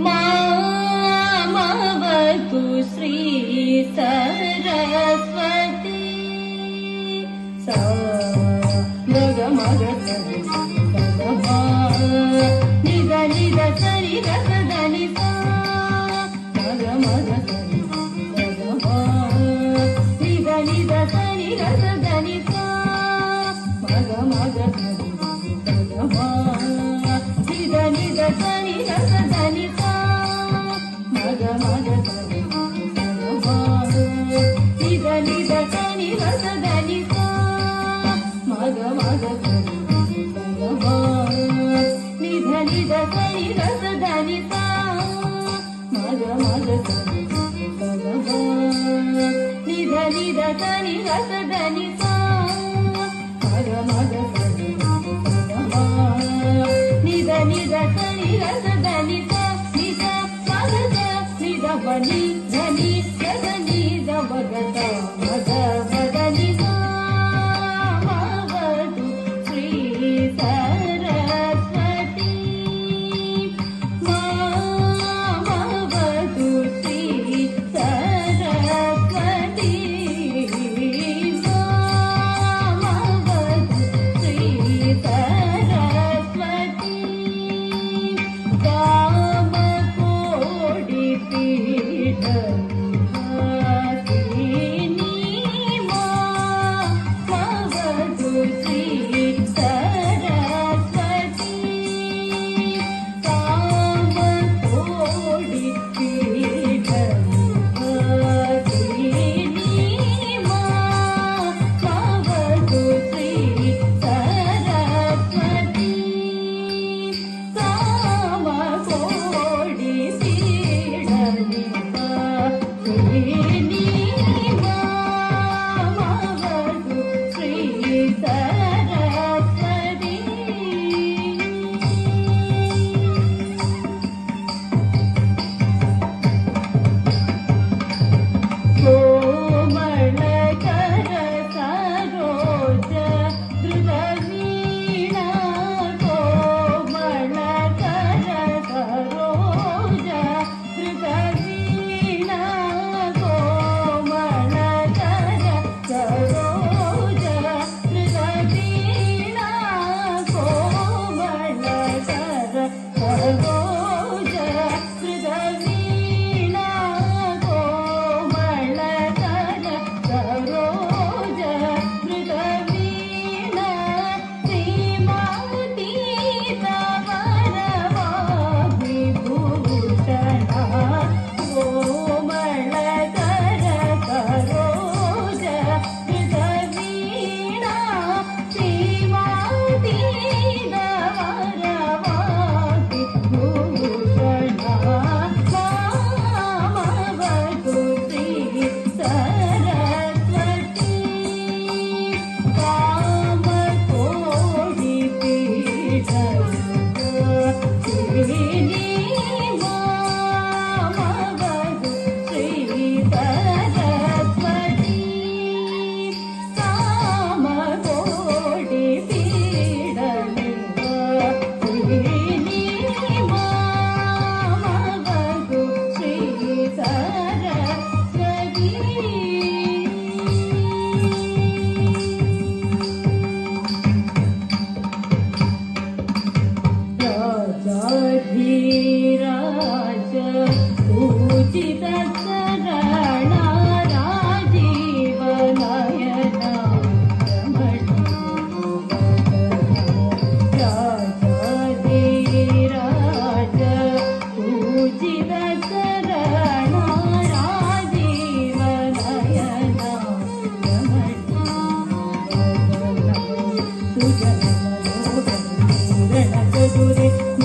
मामवतु श्री सरस्वती सा मग मग सरि निद निद सरि रस దని सा मग मग सरि निद निद सरि रस దని सा मग मग सरि निद निद सरि रस దని सा मग मग सरि निद निद सरि रस దని सा मग मग सरि निध निध सरि रस దని सा मग मग सरि निध निध सरि रस దని सा मग मग सरि निध निध सरि रस దని सा निध मग निध बनि धनि ಧನಿ ಧಮಗತ ಮಗ ಬದನಿ ಮಾವತು ಶ್ರೀ ಸರಸ್ವತಿ ಮಾವತು ಶ್ರೀ ಸರಸ್ವತಿ ಮಾವತು ಶ್ರೀ ಸರಸ್ವತಿ ಕಾಮಕೋಡಿ ಪೀಠ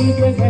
Nice